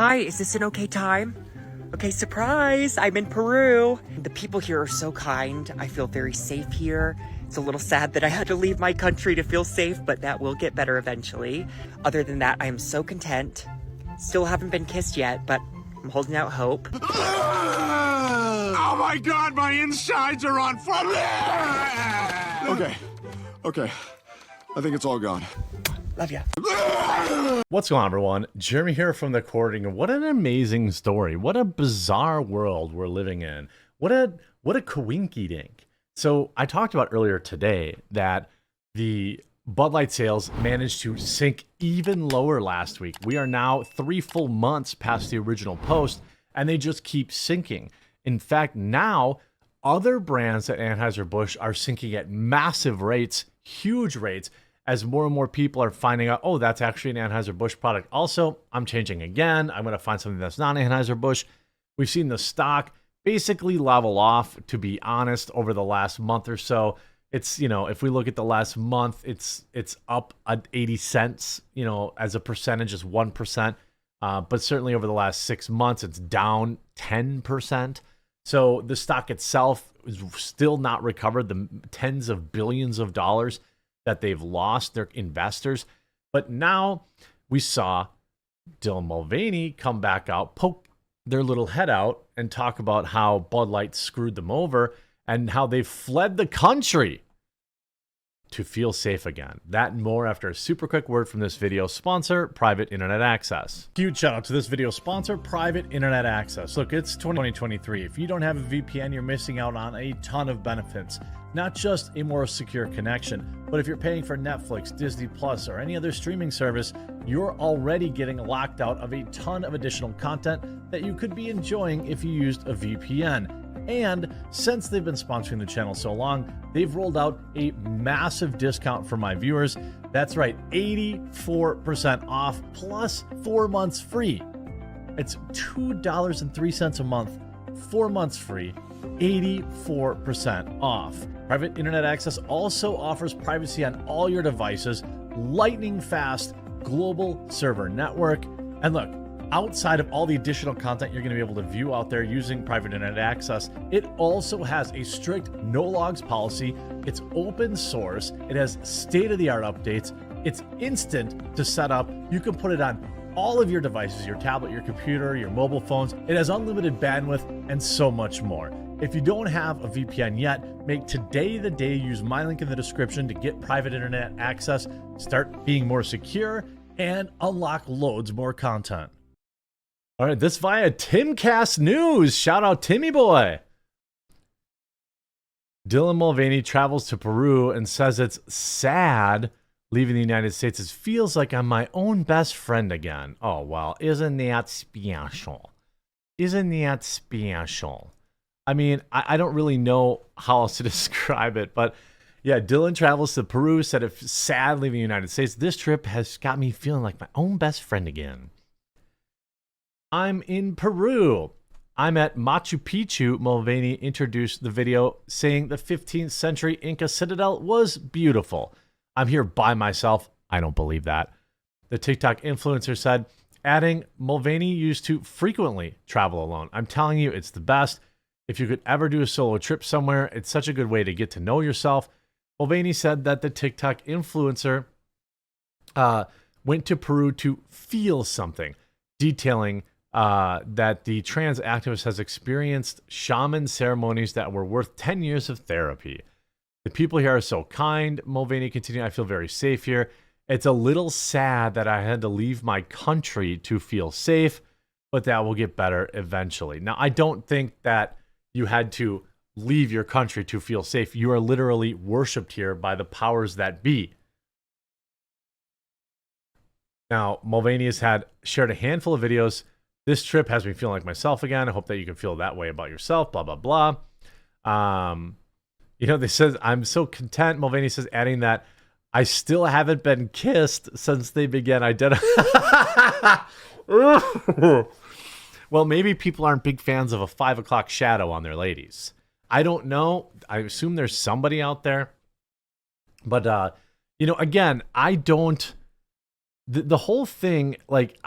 Hi, is this an okay time? Okay, surprise! I'm in Peru. The people here are so kind. I feel very safe here. It's a little sad that I had to leave my country to feel safe, but that will get better eventually. Other than that, I am so content. Still haven't been kissed yet, but I'm holding out hope. Oh my God, my insides are on fire! Okay. I think it's all gone. Love ya. What's going on, everyone? Jeremy here from the recording. What an amazing story. What a bizarre world we're living in. What a coinky dink. So I talked about earlier today that the Bud Light sales managed to sink even lower last week. We are now 3 full months past the original post, and they just keep sinking. In fact, now other brands at Anheuser-Busch are sinking at massive rates, huge rates, as more and more people are finding out, oh, that's actually an Anheuser-Busch product. Also, I'm changing again. I'm going to find something that's not Anheuser-Busch. We've seen the stock basically level off, to be honest, over the last month or so. It's, if we look at the last month, it's up at 80 cents, as a percentage is 1%. But certainly over the last 6 months, it's down 10%. So the stock itself is still not recovered the tens of billions of dollars that they've lost, their investors. But now we saw Dylan Mulvaney come back out, poke their little head out, and talk about how Bud Light screwed them over and how they've fled the country to feel safe again. That and more after a super quick word from this video sponsor, Private Internet Access. Huge shout out to this video sponsor, Private Internet Access. Look, it's 2023. If you don't have a VPN, you're missing out on a ton of benefits. Not just a more secure connection, but if you're paying for Netflix, Disney Plus, or any other streaming service, you're already getting locked out of a ton of additional content that you could be enjoying if you used a VPN. And since they've been sponsoring the channel so long, they've rolled out a massive discount for my viewers. That's right, 84% off plus 4 months free. It's $2.03 a month, 4 months free, 84% off. Private Internet Access also offers privacy on all your devices, lightning fast global server network. And look, outside of all the additional content you're going to be able to view out there using Private Internet Access, it also has a strict no logs policy. It's open source. It has state-of-the-art updates. It's instant to set up. You can put it on all of your devices, your tablet, your computer, your mobile phones. It has unlimited bandwidth and so much more. If you don't have a VPN yet, make today the day. Use my link in the description to get Private Internet Access, start being more secure, and unlock loads more content. All right, this via Timcast News. Shout out Timmy boy. Dylan Mulvaney travels to Peru and says it's sad leaving the United States. It feels like I'm my own best friend again. Oh, well, isn't that special? Isn't that special? I mean, I don't really know how else to describe it, but yeah, Dylan travels to Peru, said it's sad leaving the United States. This trip has got me feeling like my own best friend again. I'm in Peru. I'm at Machu Picchu. Mulvaney introduced the video saying the 15th century Inca citadel was beautiful. I'm here by myself. I don't believe that. The TikTok influencer said, adding, Mulvaney used to frequently travel alone. I'm telling you, it's the best. If you could ever do a solo trip somewhere, it's such a good way to get to know yourself. Mulvaney said that the TikTok influencer went to Peru to feel something, detailing that the trans activist has experienced shaman ceremonies that were worth 10 years of therapy. The people here are so kind. Mulvaney continued, I feel very safe here. It's a little sad that I had to leave my country to feel safe, but that will get better eventually. Now, I don't think that you had to leave your country to feel safe. You are literally worshipped here by the powers that be. Now, Mulvaney has shared a handful of videos. This trip has me feeling like myself again. I hope that you can feel that way about yourself, blah, blah, blah. They says, I'm so content. Mulvaney says, adding that I still haven't been kissed since they began identifying. Well, maybe people aren't big fans of a 5 o'clock shadow on their ladies. I don't know. I assume there's somebody out there. But, again, I don't... The whole thing, like,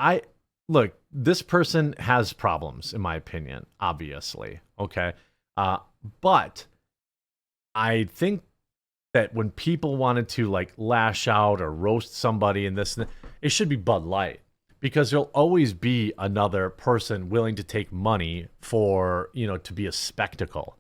look, this person has problems, in my opinion, obviously. Okay. But I think that when people wanted to like lash out or roast somebody in this, it should be Bud Light, because there'll always be another person willing to take money for, to be a spectacle.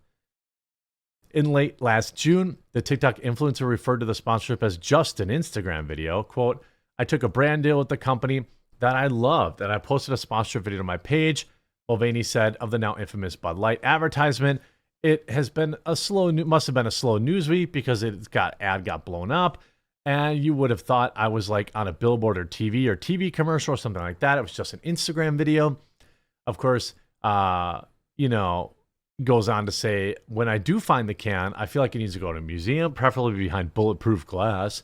In late last June, the TikTok influencer referred to the sponsorship as just an Instagram video. Quote, I took a brand deal with the company that I loved, and I posted a sponsorship video to my page. Mulvaney said of the now infamous Bud Light advertisement, it has been must have been a slow news week because ad got blown up. And you would have thought I was like on a billboard or TV commercial or something like that. It was just an Instagram video. Of course, goes on to say, when I do find the can, I feel like it needs to go to a museum, preferably behind bulletproof glass.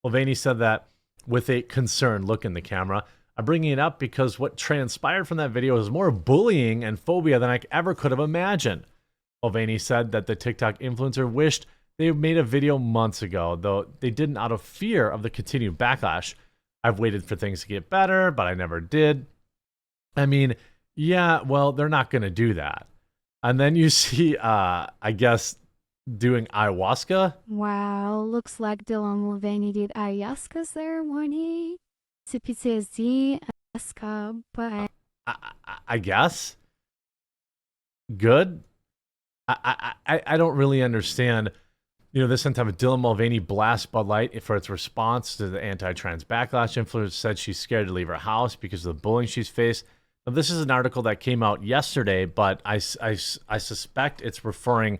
Mulvaney said that with a concerned look in the camera. I'm bringing it up because what transpired from that video is more bullying and phobia than I ever could have imagined. Mulvaney said that the TikTok influencer wished they made a video months ago, though they didn't out of fear of the continued backlash. I've waited for things to get better, but I never did. I mean, yeah, well, they're not going to do that. And then you see, I guess, doing ayahuasca. Wow, looks like Dylan Mulvaney did ayahuasca ceremony to PTSD, ayahuasca, but I guess. Good. I don't really understand. This time Dylan Mulvaney blasts Bud Light for its response to the anti-trans backlash. Influencer said she's scared to leave her house because of the bullying she's faced. Now, this is an article that came out yesterday, but I suspect it's referring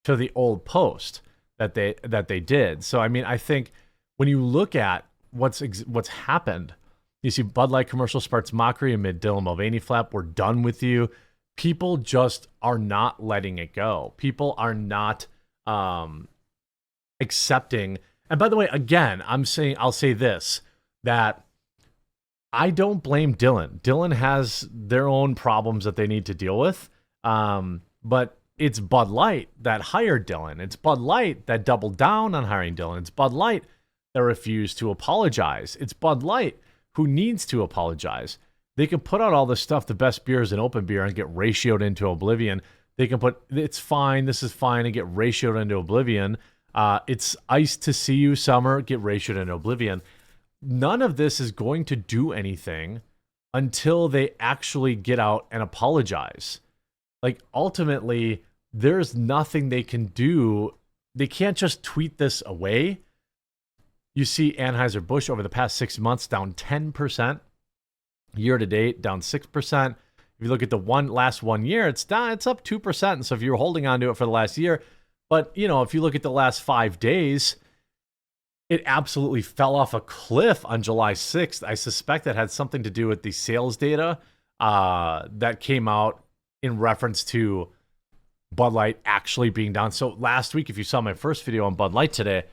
to the old post that they did. So, I mean, I think when you look at what's happened, you see Bud Light commercial sparks mockery amid Dylan Mulvaney flap. We're done with you. People just are not letting it go. People are not accepting. And by the way, again, I'll say this, that I don't blame Dylan. Dylan has their own problems that they need to deal with. But it's Bud Light that hired Dylan. It's Bud Light that doubled down on hiring Dylan. It's Bud Light that refused to apologize. It's Bud Light who needs to apologize. They can put out all this stuff, the best beers and open beer, and get ratioed into oblivion. They can put, it's fine, this is fine, and get ratioed into oblivion. It's ice to see you, summer, get ratioed into oblivion. None of this is going to do anything until they actually get out and apologize. Like, ultimately, there's nothing they can do. They can't just tweet this away. You see Anheuser-Busch over the past 6 months down 10%. Year to date, down 6%. If you look at the last 1 year, it's up 2%. And so if you're holding on to it for the last year, but if you look at the last 5 days, it absolutely fell off a cliff on July 6th. I suspect that had something to do with the sales data that came out in reference to Bud Light actually being down. So last week, if you saw my first video on Bud Light today,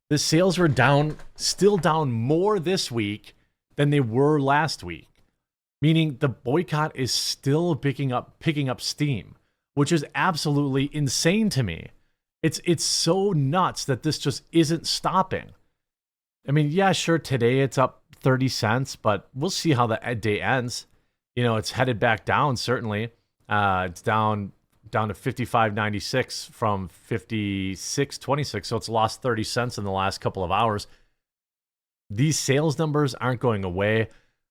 the sales were down, still down more this week than they were last week. Meaning the boycott is still picking up steam, which is absolutely insane to me. It's so nuts that this just isn't stopping. I mean, yeah, sure, today it's up 30 cents, but we'll see how the day ends. It's headed back down, certainly. It's down to 55.96 from 56.26, so it's lost 30 cents in the last couple of hours. These sales numbers aren't going away.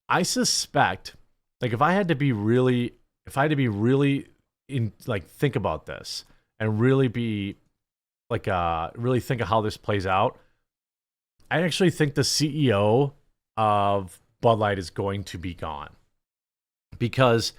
I suspect, like, if I had to be really think about this and really be like, really think of how this plays out, I actually think the CEO of Bud Light is going to be gone, because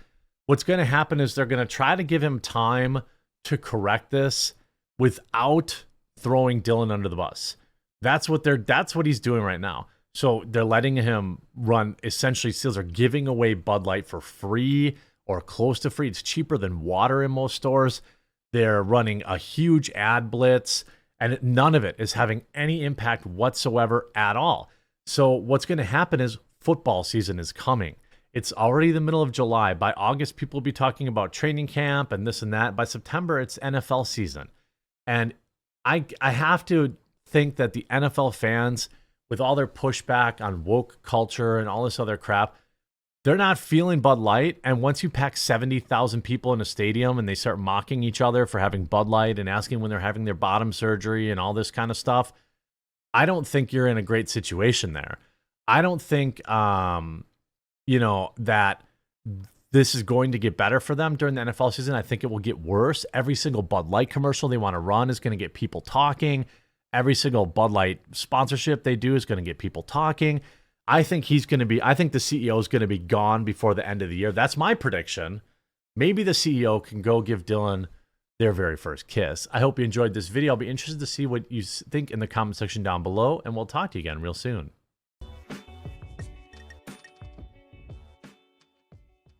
what's going to happen is they're going to try to give him time to correct this without throwing Dylan under the bus. That's what he's doing right now. So they're letting him run, essentially, sales are giving away Bud Light for free or close to free. It's cheaper than water in most stores. They're running a huge ad blitz, and none of it is having any impact whatsoever at all. So what's going to happen is football season is coming. It's already the middle of July. By August, people will be talking about training camp and this and that. By September, it's NFL season. And I have to think that the NFL fans, with all their pushback on woke culture and all this other crap, they're not feeling Bud Light. And once you pack 70,000 people in a stadium and they start mocking each other for having Bud Light and asking when they're having their bottom surgery and all this kind of stuff, I don't think you're in a great situation there. I don't think, you know, that this is going to get better for them during the NFL season. I think it will get worse. Every single Bud Light commercial they want to run is going to get people talking. Every single Bud Light sponsorship they do is going to get people talking. I think the CEO is going to be gone before the end of the year. That's my prediction. Maybe the CEO can go give Dylan their very first kiss. I hope you enjoyed this video. I'll be interested to see what you think in the comment section down below, and we'll talk to you again real soon.